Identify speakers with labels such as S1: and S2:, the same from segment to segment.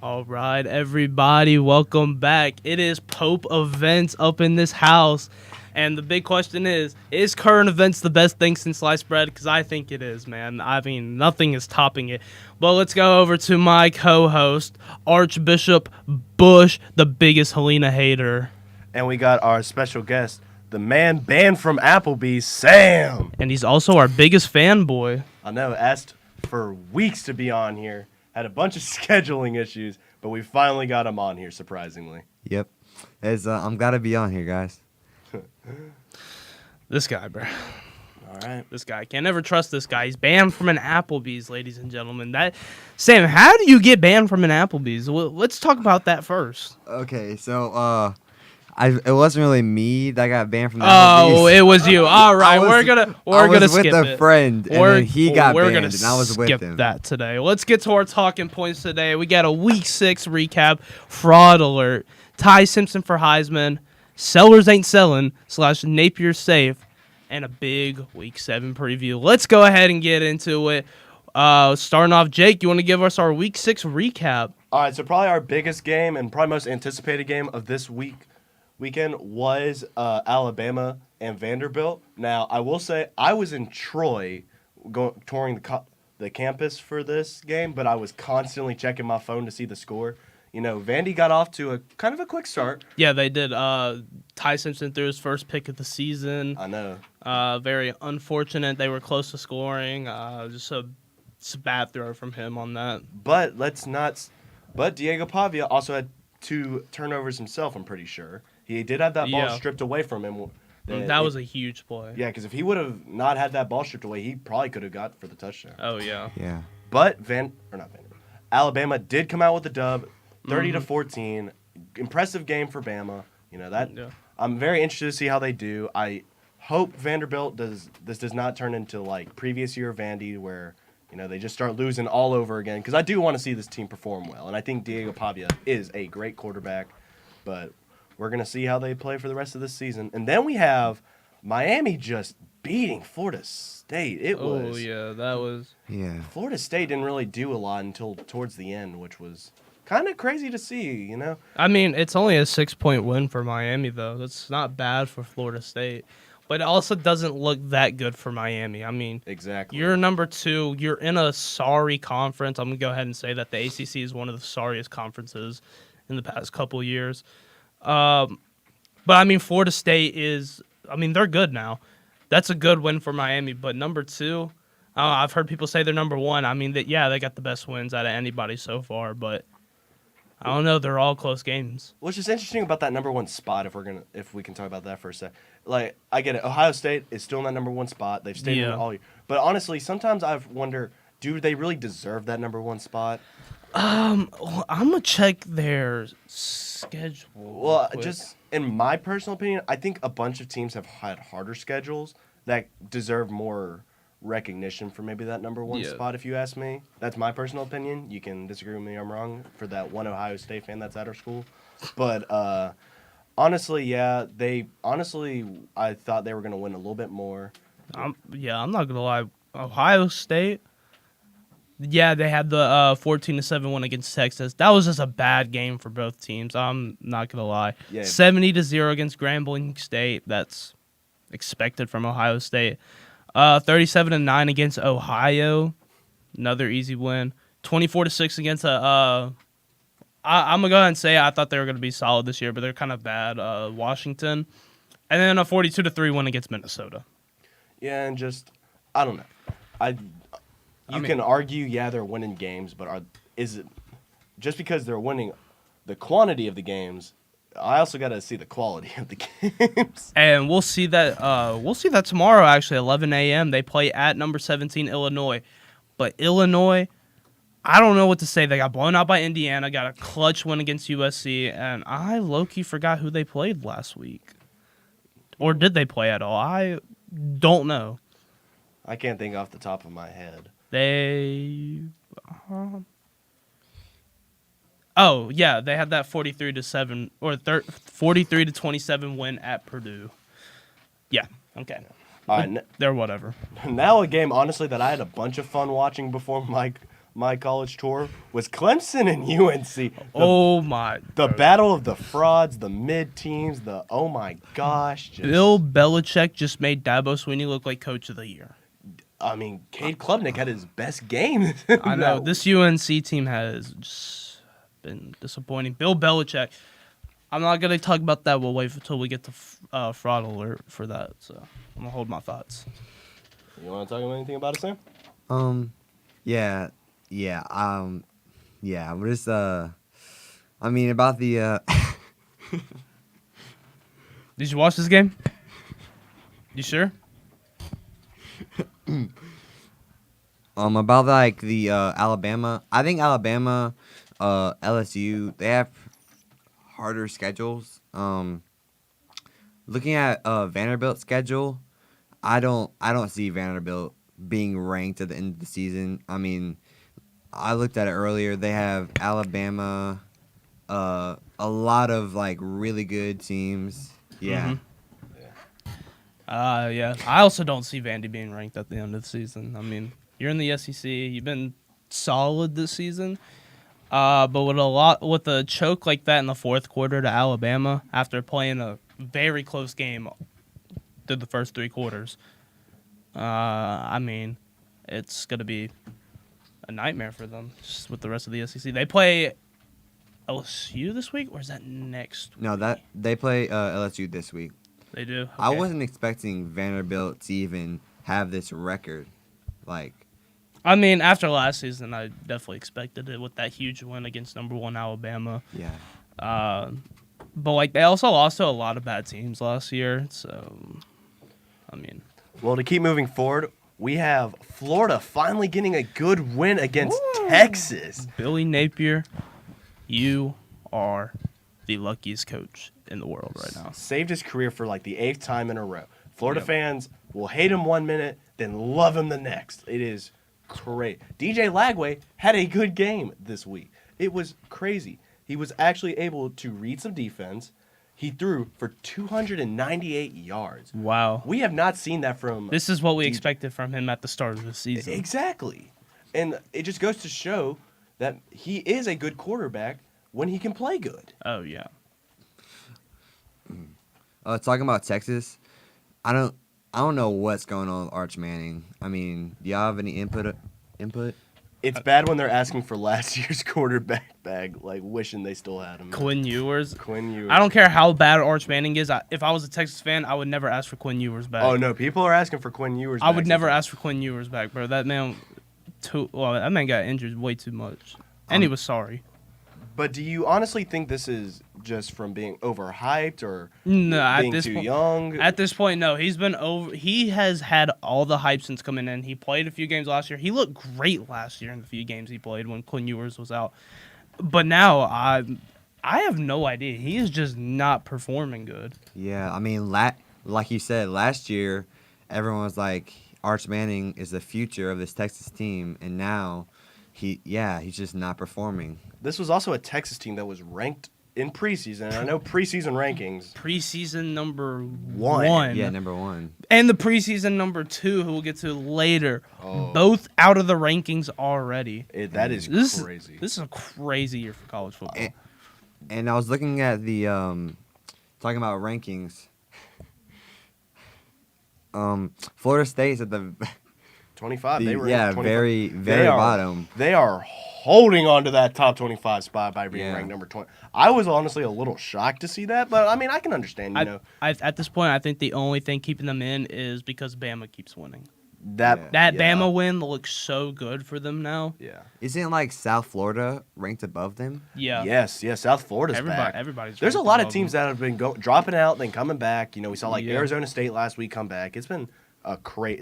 S1: All right, everybody, welcome back. It is Pope Events up in this house. And the big question is Curran Events the best thing since sliced bread? Because I think it is, man. I mean, nothing is topping it. But let's go over to my co-host, Archbishop Bush, the biggest Helena hater.
S2: And we got our special guest, the man banned from Applebee's, Sam.
S1: And he's also our biggest fanboy.
S2: I know, asked for weeks to be on here. Had a bunch of scheduling issues, but we finally got him on here, surprisingly.
S3: Yep. I'm glad to be on here, guys.
S1: This guy, bro.
S2: All right.
S1: This guy. Can't never trust this guy. He's banned from an Applebee's, ladies and gentlemen. Sam, how do you get banned from an Applebee's? Well, let's talk about that first.
S3: Okay, so it wasn't really me that got banned from the Applebee's.
S1: Oh, it was you. All right, we're gonna skip it.
S3: I was with a friend, and then he got banned, and I was with him.
S1: Skip that today. Let's get to our talking points today. We got a Week 6 recap, fraud alert, Ty Simpson for Heisman, Sellers ain't selling / Napier safe, and a big Week 7 preview. Let's go ahead and get into it. Starting off, Jake, you want to give us our Week 6 recap?
S2: All right, so probably our biggest game and probably most anticipated game of this weekend was Alabama and Vanderbilt. Now, I will say I was in Troy touring the campus for this game, but I was constantly checking my phone to see the score. You know, Vandy got off to a kind of a quick start.
S1: Yeah, they did. Ty Simpson threw his first pick of the season.
S2: I know.
S1: Very unfortunate. They were close to scoring. Just a bad throw from him on that.
S2: But Diego Pavia also had 2 turnovers himself, I'm pretty sure. He did have that ball stripped away from him.
S1: That was a huge play.
S2: Yeah, because if he would have not had that ball stripped away, he probably could have got for the touchdown.
S1: Oh, yeah.
S3: Yeah.
S2: But Alabama did come out with the dub, 30-14. Impressive game for Bama. You know that. Yeah. I'm very interested to see how they do. I hope Vanderbilt does not turn into like previous year Vandy where they just start losing all over again. Because I do want to see this team perform well, and I think Diego Pavia is a great quarterback. But we're gonna see how they play for the rest of this season, and then we have Miami just beating Florida State.
S1: That was.
S3: Yeah.
S2: Florida State didn't really do a lot until towards the end, which was kind of crazy to see,
S1: I mean, it's only a 6-point win for Miami, though. That's not bad for Florida State. But it also doesn't look that good for Miami. I mean,
S2: exactly.
S1: You're number 2. You're in a sorry conference. I'm going to go ahead and say that the ACC is one of the sorriest conferences in the past couple years. But, I mean, Florida State they're good now. That's a good win for Miami. But number 2, I've heard people say they're number 1. I mean, they got the best wins out of anybody so far, but I don't know. They're all close games.
S2: What's just interesting about that number 1 spot, if we can talk about that for a sec. Like, I get it. Ohio State is still in that number 1 spot. They've stayed in it all year. But honestly, sometimes I wonder, do they really deserve that number 1 spot?
S1: I'm gonna check their schedule.
S2: Well, just in my personal opinion, I think a bunch of teams have had harder schedules that deserve more recognition for maybe that number 1 spot, if you ask me. That's my personal opinion. You can disagree with me, I'm wrong, for that one Ohio State fan that's at our school. But honestly, I thought they were going to win a little bit more.
S1: I'm not going to lie. Ohio State, they had the 14-7 win against Texas. That was just a bad game for both teams. I'm not going to lie. Yeah. 70-0 against Grambling State. That's expected from Ohio State. 37-9 against Ohio, another easy win. 24-6 against I'm gonna go ahead and say I thought they were gonna be solid this year, but they're kind of bad. Washington, and then a 42-3 win against Minnesota.
S2: Yeah, and I don't know. You can argue, they're winning games, but is it just because they're winning the quantity of the games? I also got to see the quality of the games.
S1: And we'll see that tomorrow, actually, 11 a.m. They play at number 17, Illinois. But Illinois, I don't know what to say. They got blown out by Indiana, got a clutch win against USC, and I low-key forgot who they played last week. Or did they play at all? I don't know.
S2: I can't think off the top of my head.
S1: They... they had that 43-7 or 43-27 win at Purdue. Yeah, okay.
S2: All right,
S1: they're whatever.
S2: Now a game, honestly, that I had a bunch of fun watching before my my college tour was Clemson and UNC. The battle of the frauds, the mid teams, oh my gosh.
S1: Bill Belichick just made Dabo Swinney look like coach of the year.
S2: I mean, Cade Klubnik had his best game.
S1: I know. This UNC team has just been disappointing. Bill Belichick. I'm not going to talk about that. We'll wait until we get to fraud alert for that. So I'm going to hold my thoughts.
S2: You want to talk about anything about it, Sam?
S3: Yeah. We're just, I mean, about the,
S1: Did you watch this game? You sure?
S3: About like the Alabama. I think Alabama, LSU, they have harder schedules. Looking at Vanderbilt's schedule, I don't see Vanderbilt being ranked at the end of the season. I mean, I looked at it earlier. They have Alabama, a lot of like really good teams. Yeah.
S1: Mm-hmm. Yeah. I also don't see Vandy being ranked at the end of the season. I mean, you're in the SEC. You've been solid this season. But with a choke like that in the fourth quarter to Alabama after playing a very close game through the first three quarters, I mean, it's gonna be a nightmare for them just with the rest of the SEC. They play LSU this week, or is that next week?
S3: No, they play LSU this week.
S1: They do. Okay.
S3: I wasn't expecting Vanderbilt to even have this record. Like,
S1: I mean, after last season, I definitely expected it with that huge win against number 1 Alabama.
S3: yeah.
S1: But like they also lost to a lot of bad teams last year, so I mean.
S2: Well, to keep moving forward, we have Florida finally getting a good win against Texas.
S1: Billy Napier, you are the luckiest coach in the world right now.
S2: Saved his career for like the 8th time in a row. Florida fans will hate him one minute, then love him the next. It is great. DJ Lagway had a good game this week. It was crazy. He was actually able to read some defense. He threw for 298 yards.
S1: Wow.
S2: We have not seen that from...
S1: This is what we expected from him at the start of the season.
S2: Exactly. And it just goes to show that he is a good quarterback when he can play good.
S1: Oh, yeah.
S3: Talking about Texas, I don't know what's going on with Arch Manning. I mean, do y'all have any input?
S2: It's bad when they're asking for last year's quarterback bag, like wishing they still had him.
S1: Quinn Ewers.
S2: I
S1: I don't care how bad Arch Manning is. If I was a Texas fan, I would never ask for Quinn Ewers back.
S2: Oh, no. People are asking for Quinn Ewers back.
S1: I would never ask for Quinn Ewers back, bro. That man got injured way too much. And he was sorry.
S2: But do you honestly think this is just from being overhyped or
S1: No,
S2: being too young?
S1: At this point, no. He has had all the hype since coming in. He played a few games last year. He looked great last year in the few games he played when Quinn Ewers was out. But now I have no idea. He is just not performing good.
S3: Yeah, I mean, like you said, last year, everyone was like, Arch Manning is the future of this Texas team, and now he's just not performing.
S2: This was also a Texas team that was ranked in preseason. And I know preseason rankings.
S1: Preseason number 1.
S3: Yeah, number 1.
S1: And the preseason number 2, who we'll get to later. Both out of the rankings already.
S2: That is crazy.
S1: This is a crazy year for college football.
S3: And I was looking at the talking about rankings. Florida State's at the
S2: 25. They were 25.
S3: very bottom.
S2: They are holding on to that top 25 spot by being ranked number 20. I was honestly a little shocked to see that, but I mean, I can understand,
S1: at this point, I think the only thing keeping them in is because Bama keeps winning.
S2: That
S1: Bama win looks so good for them now.
S2: Yeah.
S3: Isn't like South Florida ranked above them?
S1: Yeah.
S2: Yes. South Florida's back. There's a lot of teams that have been dropping out, then coming back. We saw like Arizona State last week come back. It's been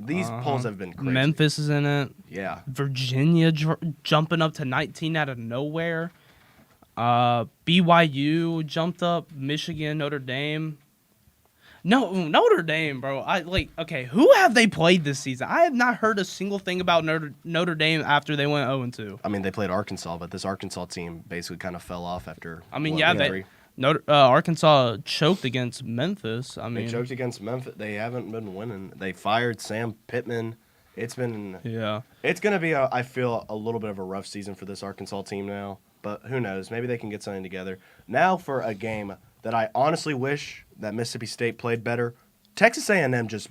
S2: these polls have been crazy.
S1: Memphis is in it.
S2: Yeah.
S1: Virginia jumping up to 19 out of nowhere. BYU jumped up. Michigan, Notre Dame. No, Notre Dame, bro. Who have they played this season? I have not heard a single thing about Notre Dame after they went 0-2.
S2: I mean, they played Arkansas, but this Arkansas team basically kind of fell off after.
S1: Arkansas choked against Memphis.
S2: They choked against Memphis. They haven't been winning. They fired Sam Pittman It's been
S1: Yeah.
S2: It's gonna be I feel a little bit of a rough season for this Arkansas team now, but who knows? Maybe they can get something together. Now for a game that I honestly wish that Mississippi State played better. Texas A&M just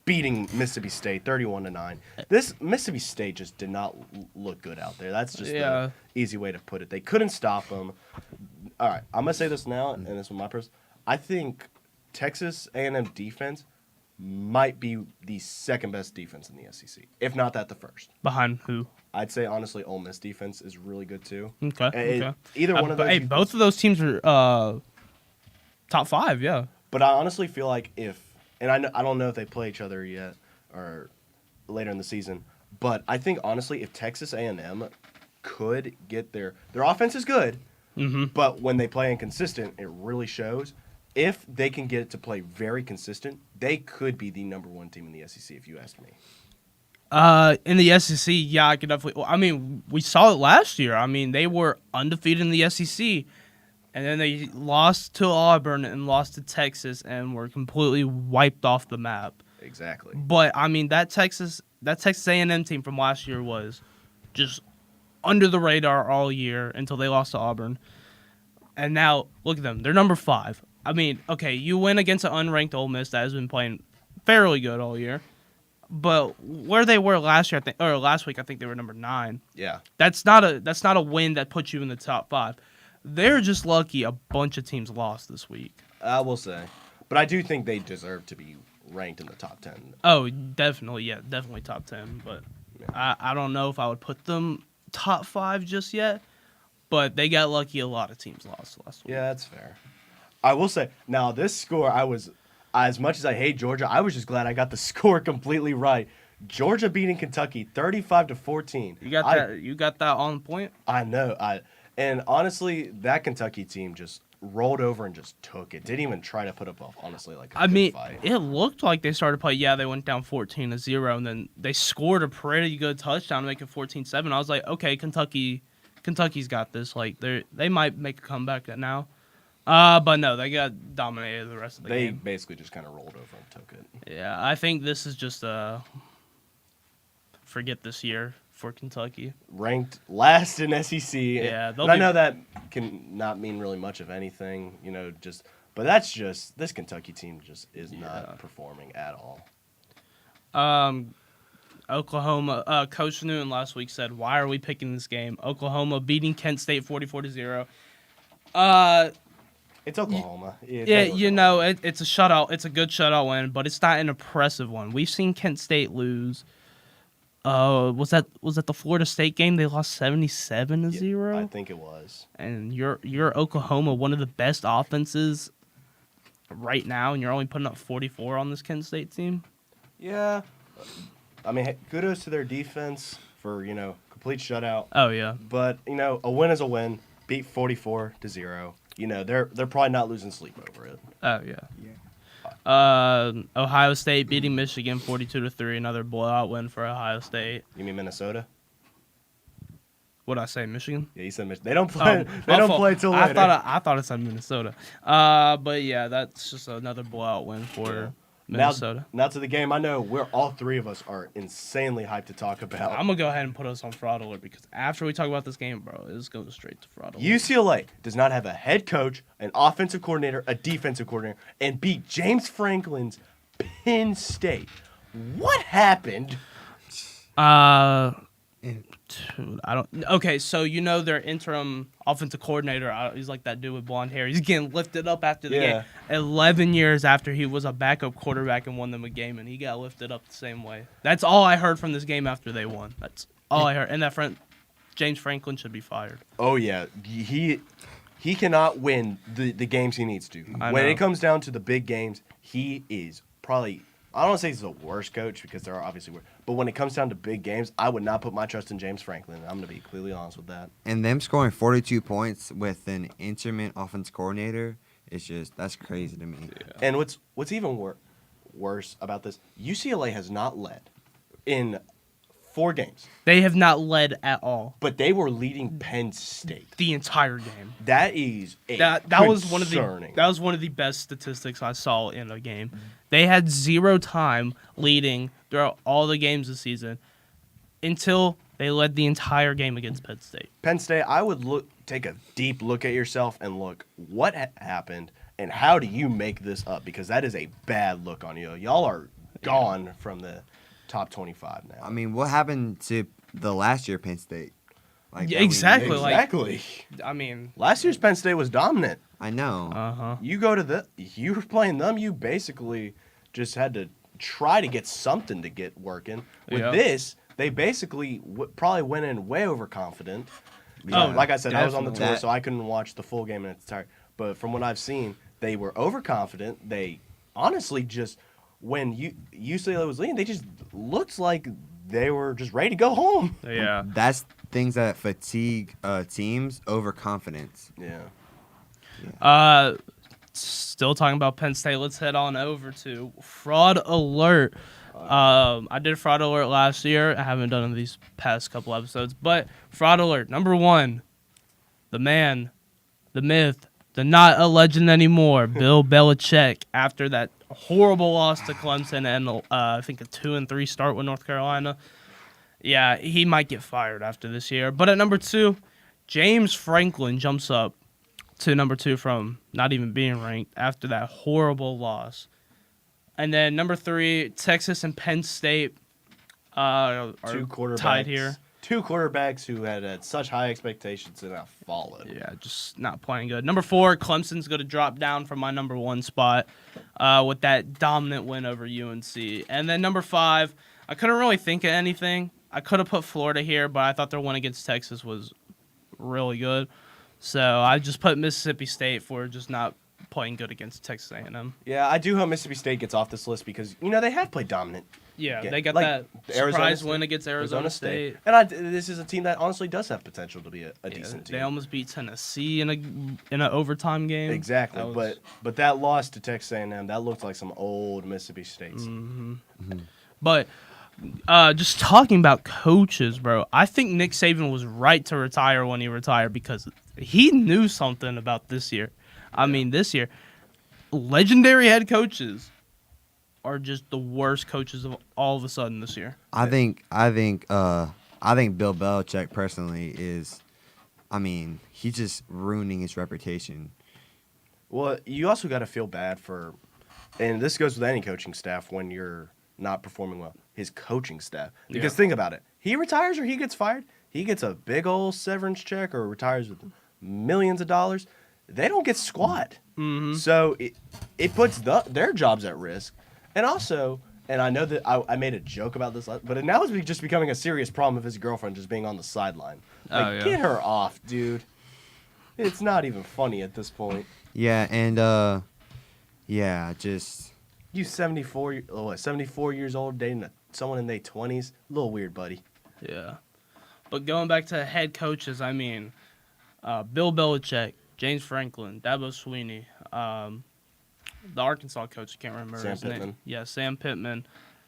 S2: beating Mississippi State 31-9. This Mississippi State just did not look good out there. That's just the easy way to put it. They couldn't stop them. All right, I'm gonna say this now, and this is my person. I think Texas A&M defense might be the second best defense in the SEC, if not that the first.
S1: Behind who?
S2: I'd say honestly, Ole Miss defense is really good too.
S1: Okay.
S2: Either one of those.
S1: Hey, both of those teams are top 5. Yeah.
S2: But I honestly feel like I don't know if they play each other yet or later in the season, but I think honestly, if Texas A&M could get their offense is good, but when they play inconsistent, it really shows. If they can get it to play very consistent, they could be the number 1 team in the SEC, if you ask me.
S1: In the SEC, yeah, I could definitely. Well, I mean, we saw it last year. I mean, they were undefeated in the SEC, and then they lost to Auburn and lost to Texas, and were completely wiped off the map.
S2: Exactly.
S1: But I mean, that Texas A&M team from last year was just under the radar all year until they lost to Auburn, and now look at them. They're number 5. I mean, okay, you win against an unranked Ole Miss that has been playing fairly good all year. But where they were last year, last week, I think they were number 9.
S2: Yeah.
S1: That's not a win that puts you in the top 5. They're just lucky a bunch of teams lost this week.
S2: I will say. But I do think they deserve to be ranked in the top 10.
S1: Oh, definitely, yeah, definitely top 10. But I don't know if I would put them top 5 just yet. But they got lucky a lot of teams lost last week.
S2: Yeah, that's fair. I will say, now this score, as much as I hate Georgia, I was just glad I got the score completely right. Georgia beating Kentucky 35-14.
S1: You got that on point?
S2: I know. And honestly, that Kentucky team just rolled over and just took it. Didn't even try to put up honestly like a good fight.
S1: It looked like they started to play. Yeah, they went down 14-0, and then they scored a pretty good touchdown to make it 14-7. I was like, okay, Kentucky's got this. Like they might make a comeback now. But no, they got dominated the rest of the game.
S2: They basically just kind of rolled over and took it.
S1: Yeah, I think this is just forget this year for Kentucky.
S2: Ranked last in SEC.
S1: Yeah,
S2: I know that can not mean really much of anything, but that's just this Kentucky team just is not performing at all.
S1: Oklahoma, Coach Newton last week said, "Why are we picking this game?" Oklahoma beating Kent State 44-0.
S2: It's Oklahoma.
S1: Yeah, it's a shutout. It's a good shutout win, but it's not an impressive one. We've seen Kent State lose. Was that the Florida State game? They lost 77-0.
S2: I think it was.
S1: And you're Oklahoma, one of the best offenses right now, and you're only putting up 44 on this Kent State team.
S2: Yeah, I mean, kudos to their defense for complete shutout.
S1: Oh yeah,
S2: but a win is a win. Beat 44-0. They're probably not losing sleep over it.
S1: Oh yeah. Ohio State beating Michigan 42-3, another blowout win for Ohio State.
S2: You mean Minnesota?
S1: What'd I say, Michigan?
S2: Yeah, you said Michigan. They don't play. They don't play till later.
S1: I thought it said Minnesota. But yeah, that's just another blowout win for Minnesota.
S2: Now to the game. I know all 3 of us are insanely hyped to talk about.
S1: I'm gonna go ahead and put us on fraud alert because after we talk about this game, bro, it's going straight to fraud alert.
S2: UCLA does not have a head coach, an offensive coordinator, a defensive coordinator, and beat James Franklin's Penn State. What happened?
S1: I don't. Okay, so their interim offensive coordinator. He's like that dude with blonde hair. He's getting lifted up after the game. 11 years after he was a backup quarterback and won them a game, and he got lifted up the same way. That's all I heard from this game after they won. That's all I heard. And that James Franklin should be fired.
S2: Oh yeah, he cannot win the games he needs to. When it comes down to the big games, he is probably. I don't want to say he's the worst coach because there are obviously worse. But when it comes down to big games, I would not put my trust in James Franklin. I'm going to be completely honest with that.
S3: And them scoring 42 points with an interim offense coordinator that's crazy to me.
S2: Yeah. And what's even worse about this, UCLA has not led in 4 games.
S1: They have not led at all.
S2: But they were leading Penn State
S1: the entire game.
S2: That is
S1: that was one of the best statistics I saw in a game. They had 0 time leading throughout all the games this season until they led the entire game against Penn State.
S2: Penn State, I would take a deep look at yourself and look what happened and how do you make this up, because that is a bad look on you. Y'all are gone from the top 25 now.
S3: I mean, what happened to the last year Penn State? Like,
S1: Yeah, exactly.
S2: Exactly.
S1: I mean,
S2: Last year's Penn State was dominant.
S3: I know.
S2: You were playing them, you basically just had to try to get something to get working. With this, they basically probably went in way overconfident.
S3: Yeah,
S2: Like I said, I was on the tour,
S3: definitely.
S2: so I couldn't watch the full game in its entirety. But from what I've seen, they were overconfident. They honestly just, when UCLA was leading, they just looked like they were just ready to go home.
S1: yeah.
S3: That's things that fatigue teams, overconfidence.
S2: Yeah.
S1: Still talking about Penn State. Let's head on over to fraud alert. I did fraud alert last year. I haven't done it these past couple episodes, but fraud alert number 1, the man, the myth, the not a legend anymore, Bill Belichick. After that horrible loss to Clemson and I think a 2-3 start with North Carolina. Yeah, he might get fired after this year. But at number 2, James Franklin jumps up to number 2 from not even being ranked after that horrible loss. And then number 3, Texas and Penn State are
S2: Two quarterbacks
S1: tied here.
S2: Two quarterbacks who had such high expectations and have fallen.
S1: Yeah, just not playing good. Number 4, Clemson's going to drop down from my number 1 spot with that dominant win over UNC. And then number 5, I couldn't really think of anything. I could have put Florida here, but I thought their win against Texas was really good. So I just put Mississippi State for just not playing good against Texas A&M.
S2: Yeah, I do hope Mississippi State gets off this list because, they have played dominant.
S1: Yeah,
S2: Yeah,
S1: they got
S2: like
S1: that
S2: Arizona
S1: surprise
S2: State-
S1: win against Arizona State.
S2: And this is a team that honestly does have potential to be a
S1: Yeah,
S2: decent team.
S1: they almost beat Tennessee in an overtime game.
S2: Exactly,
S1: That was-
S2: but that loss to Texas A&M, that looked like some old Mississippi States.
S1: But just talking about coaches, bro, I think Nick Saban was right to retire when he retired because he knew something about this year. I mean, this year, legendary head coaches are just the worst coaches of all of a sudden this year.
S3: I think Bill Belichick personally is, he's just ruining his reputation.
S2: Well, you also got to feel bad for, and this goes with any coaching staff when you're not performing well, his coaching staff. Because think about it. He retires or he gets fired. He gets a big old severance check or retires with millions of dollars. They don't get squat.
S1: Mm-hmm.
S2: So it puts their jobs at risk. And also, and I know that I made a joke about this, but now it's just becoming a serious problem of his girlfriend just being on the sideline. Like, get her off, dude. It's not even funny at this point.
S3: Yeah, and just
S2: You 74 years old dating someone in their 20s? A little weird, buddy.
S1: Yeah. But going back to head coaches, I mean, Bill Belichick, James Franklin, Dabo Swinney, the Arkansas coach, I can't remember
S2: Sam
S1: his
S2: Pittman.
S1: name. Yeah, Sam Pittman.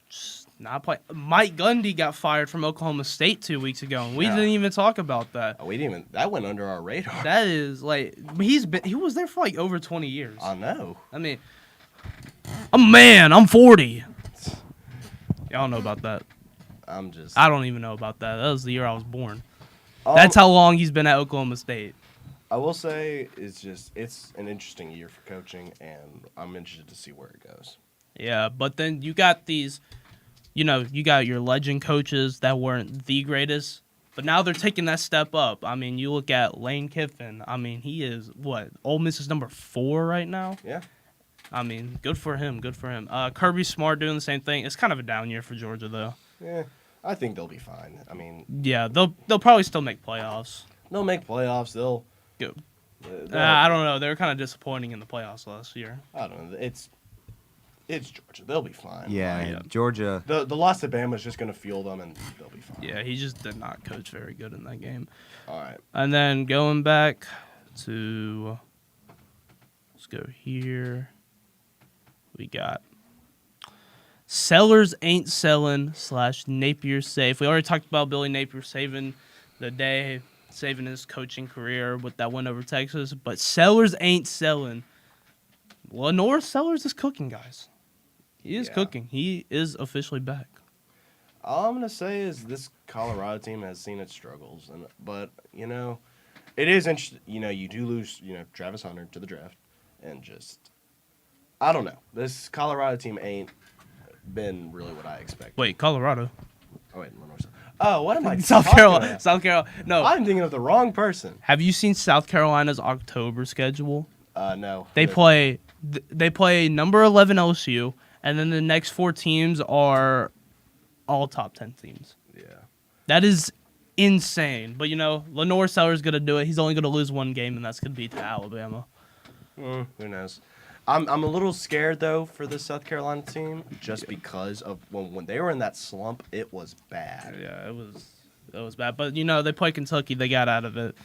S1: Just not playing. Mike Gundy got fired from Oklahoma State 2 weeks ago, and we didn't even talk about that.
S2: Oh, that went under our radar.
S1: That is like he was there for like over 20 years.
S2: I know.
S1: I mean, I'm a man. I'm 40. Y'all know about that. I don't even know about that. That was the year I was born. That's how long he's been at Oklahoma State.
S2: I will say it's an interesting year for coaching, and I'm interested to see where it goes.
S1: Yeah, but then you got these, you got your legend coaches that weren't the greatest, but now they're taking that step up. I mean, you look at Lane Kiffin. I mean, he is, Ole Miss is number 4 right now?
S2: Yeah.
S1: I mean, good for him, good for him. Kirby Smart doing the same thing. It's kind of a down year for Georgia, though.
S2: Yeah, I think they'll be fine. I mean,
S1: yeah, they'll probably still make playoffs.
S2: they'll make playoffs. They'll
S1: I don't know. They were kind of disappointing in the playoffs last year.
S2: I don't know. It's Georgia. They'll be fine.
S3: yeah, Georgia.
S2: The loss to Bama is just going to fuel them, and they'll be fine.
S1: Yeah, he just did not coach very good in that game.
S2: All right.
S1: And then going back to, let's go here. We got Sellers ain't selling / Napier safe. We already talked about Billy Napier saving the day, saving his coaching career with that win over Texas. But Sellers ain't selling. Lenore Sellers is cooking, guys. He is cooking. He is officially back.
S2: All I'm gonna say is this Colorado team has seen its struggles, but it is interesting. You do lose Travis Hunter to the draft, and just I don't know. This Colorado team ain't been really what I expected.
S1: Wait, Colorado.
S2: Oh wait, oh, what am I?
S1: South
S2: talking
S1: Carolina.
S2: about?
S1: South Carolina. No.
S2: I'm thinking of the wrong person.
S1: Have you seen South Carolina's October schedule?
S2: No.
S1: They play number 11 LSU, and then the next 4 teams are all top 10 teams.
S2: Yeah.
S1: That is insane. But Lenore Seller's gonna do it. He's only gonna lose 1 game, and that's gonna be to Alabama.
S2: Who knows? I'm a little scared though for the South Carolina team, just because of when they were in that slump, it was bad.
S1: Yeah, it was bad. But they play Kentucky. They got out of it.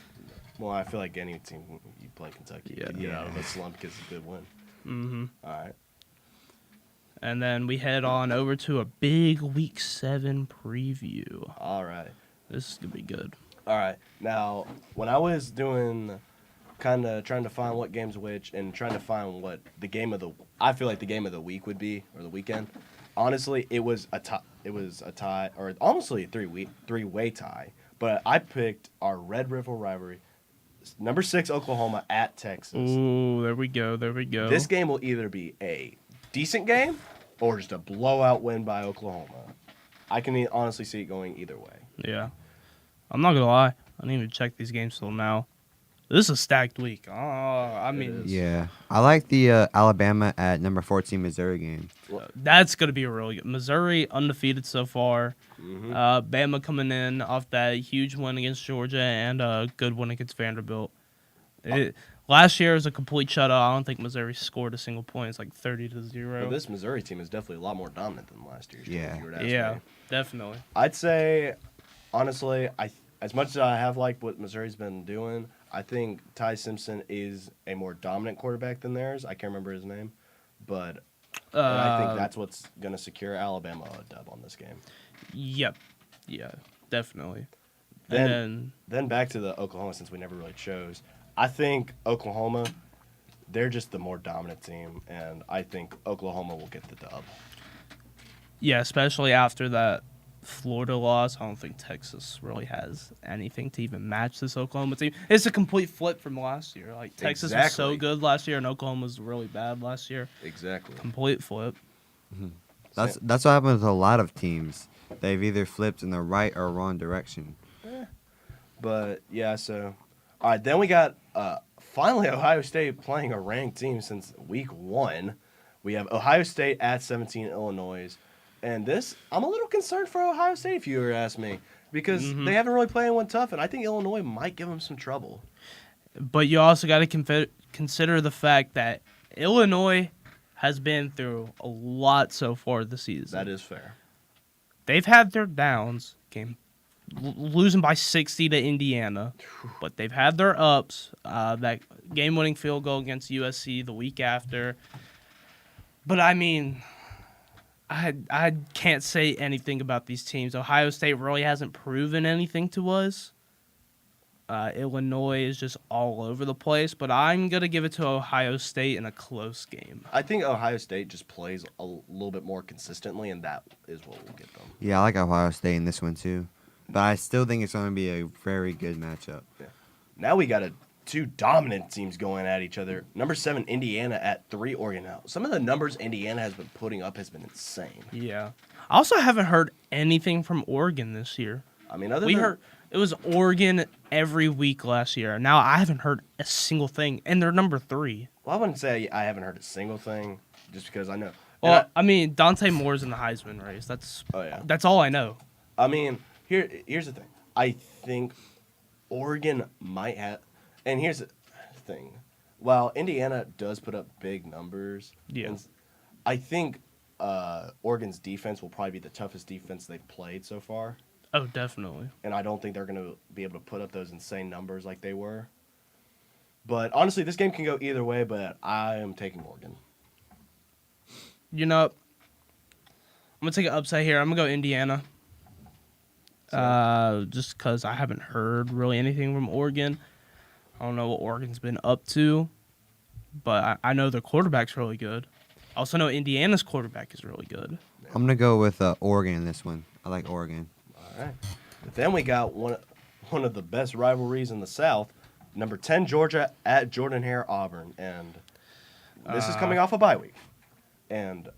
S2: Well, I feel like any team you play Kentucky, you get out of a slump gets a good win.
S1: Mm-hmm.
S2: All right.
S1: And then we head on over to a big Week 7 preview.
S2: All right.
S1: This is gonna be good.
S2: All right. Now, when I was doing kind of trying to find what games which and trying to find what I feel like the game of the week would be, or the weekend, honestly, it was a tie, or honestly a three-way tie. But I picked our Red River rivalry, number 6 Oklahoma at Texas.
S1: Ooh, there we go.
S2: This game will either be a decent game or just a blowout win by Oklahoma. I can honestly see it going either way.
S1: Yeah. I'm not gonna lie. I didn't even check these games till now. This is a stacked week.
S3: Yeah. I like the Alabama at number 14 Missouri game.
S1: That's going to be a really good. Missouri undefeated so far.
S2: Mm-hmm.
S1: Bama coming in off that huge win against Georgia and a good win against Vanderbilt. Last year was a complete shutout. I don't think Missouri scored a single point. It's like 30-0.
S2: Well, this Missouri team is definitely a lot more dominant than last year's team, if you were to ask me.
S1: Definitely.
S2: I'd say, honestly, as much as I have liked what Missouri's been doing, I think Ty Simpson is a more dominant quarterback than theirs. I can't remember his name, but I think that's what's going to secure Alabama a dub on this game.
S1: Yep. Yeah, definitely.
S2: Then back to the Oklahoma, since we never really chose. I think Oklahoma, they're just the more dominant team, and I think Oklahoma will get the dub.
S1: Yeah, especially after that Florida loss. I don't think Texas really has anything to even match this Oklahoma team. It's a complete flip from last year. Like Texas was so good last year, and Oklahoma was really bad last year.
S2: Exactly.
S1: Complete flip.
S3: Mm-hmm. That's what happens with a lot of teams. They've either flipped in the right or wrong direction.
S2: But yeah, so all right. Then we got finally Ohio State playing a ranked team since week 1. We have Ohio State at 17 Illinois. And this, I'm a little concerned for Ohio State, if you were to ask me, because they haven't really played anyone tough, and I think Illinois might give them some trouble.
S1: But you also got to consider the fact that Illinois has been through a lot so far this season.
S2: That is fair.
S1: They've had their downs, losing by 60 to Indiana, but they've had their ups. That game-winning field goal against USC the week after. But I mean, I can't say anything about these teams. Ohio State really hasn't proven anything to us. Illinois is just all over the place, but I'm going to give it to Ohio State in a close game.
S2: I think Ohio State just plays a little bit more consistently, and that is what will get them.
S3: Yeah, I like Ohio State in this one too. But I still think it's going to be a very good matchup.
S2: Yeah. Now we got 2 dominant teams going at each other. Number 7, Indiana at 3, Oregon. Now, some of the numbers Indiana has been putting up has been insane.
S1: Yeah. I also haven't heard anything from Oregon this year.
S2: I mean,
S1: it was Oregon every week last year. Now I haven't heard a single thing, and they're number 3.
S2: Well, I wouldn't say I haven't heard a single thing, just because I know.
S1: Well, I mean, Dante Moore's in the Heisman race. That's all I know.
S2: I mean, here's the thing. I think Oregon might have, and here's the thing. While Indiana does put up big numbers, I think Oregon's defense will probably be the toughest defense they've played so far.
S1: Oh, definitely.
S2: And I don't think they're going to be able to put up those insane numbers like they were. But honestly, this game can go either way, but I am taking Oregon.
S1: I'm going to take an upset here. I'm going to go Indiana. Just because I haven't heard really anything from Oregon. I don't know what Oregon's been up to, but I know their quarterback's really good. I also know Indiana's quarterback is really good.
S3: I'm going to go with Oregon in this one. I like Oregon.
S2: All right. Then we got one of the best rivalries in the South. Number 10 Georgia at Jordan-Hare Auburn, and this is coming off a bye week. And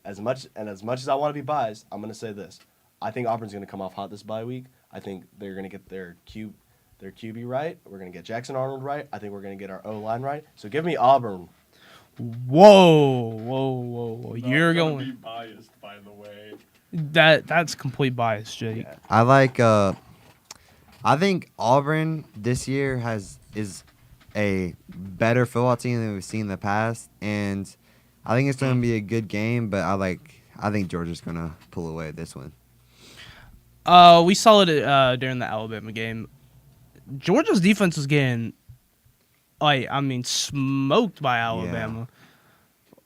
S2: as much as I want to be biased, I'm going to say this: I think Auburn's going to come off hot this bye week. I think they're going to get their QB right. We're going to get Jackson Arnold right. I think we're going to get our O-line right. So give me Auburn.
S1: Whoa! You're
S4: Not gonna
S1: going.
S4: be biased, by the way.
S1: That's complete bias, Jake.
S2: Yeah.
S3: I like. I think Auburn this year is a better football team than we've seen in the past, and I think it's going to be a good game. But I think Georgia's going to pull away this one.
S1: We saw it during the Alabama game. Georgia's defense was getting, smoked by Alabama.
S3: Yeah.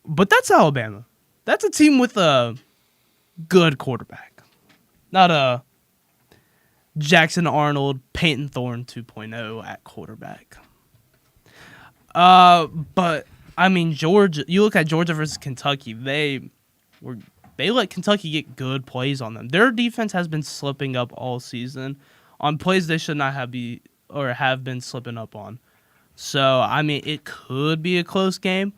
S1: But that's Alabama. That's a team with a good quarterback, not a Jackson Arnold, Peyton Thorne 2.0 at quarterback. But Georgia. You look at Georgia versus Kentucky. They let Kentucky get good plays on them. Their defense has been slipping up all season on plays they should not have been slipping up on. So it could be a close game.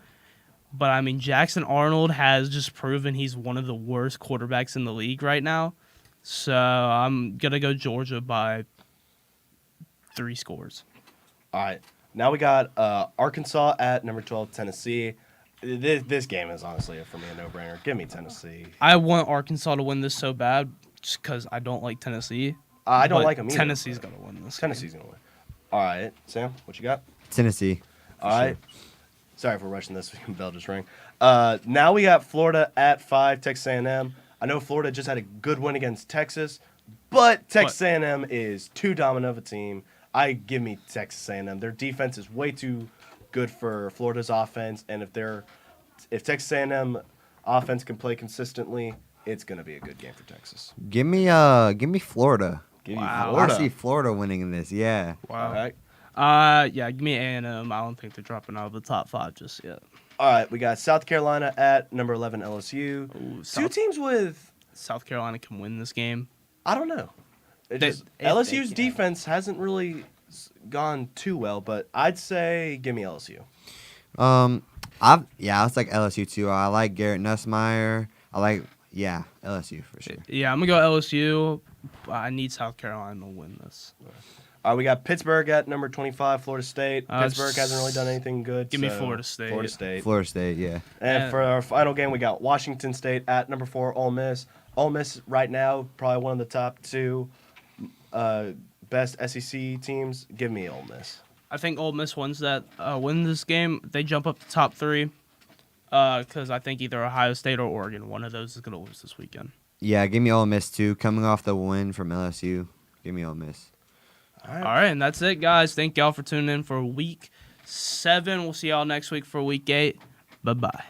S1: But Jackson Arnold has just proven he's one of the worst quarterbacks in the league right now. So I'm gonna go Georgia by 3 scores.
S2: All right. Now we got Arkansas at number 12 Tennessee. This game is honestly for me a no-brainer. Give me Tennessee.
S1: I want Arkansas to win this so bad just because I don't like Tennessee.
S2: I don't
S1: but
S2: like them either.
S1: Tennessee's gonna win this.
S2: Tennessee's gonna win. All right, Sam, what you got?
S3: Tennessee.
S2: All right. Sorry for rushing this. Bell just rang. Now we got Florida at 5, Texas A&M. I know Florida just had a good win against Texas, but Texas A&M is too dominant of a team. Give me Texas A&M. Their defense is way too good for Florida's offense, and if Texas A&M offense can play consistently, it's going to be a good game for Texas.
S3: Give me Florida.
S2: Give me
S1: Wow.
S2: Florida.
S3: I see Florida winning in this. Yeah.
S2: All right.
S1: Yeah, give me A&M. I don't think they're dropping out of the top 5 just yet.
S2: All right, we got South Carolina at number 11 LSU.
S1: Ooh,
S2: Two teams with,
S1: South Carolina can win this game.
S2: I don't know. LSU's defense hasn't really gone too well, but I'd say give me LSU.
S3: I was like LSU too. I like Garrett Nussmeier. LSU for sure.
S1: Yeah, I'm gonna go LSU. I need South Carolina to win this.
S2: All right, we got Pittsburgh at number 25, Florida State. Pittsburgh hasn't really done anything good.
S1: Give me Florida State.
S3: Florida State, yeah.
S2: And for our final game, we got Washington State at number 4, Ole Miss. Ole Miss right now, probably one of the top 2 best SEC teams. Give me Ole Miss.
S1: I think Ole Miss wins this game. They jump up to top 3 because I think either Ohio State or Oregon, one of those is going to lose this weekend.
S3: Yeah, give me Ole Miss too. Coming off the win from LSU, give me Ole Miss.
S1: All right, and that's it, guys. Thank y'all for tuning in for Week 7. We'll see y'all next week for Week 8. Bye-bye.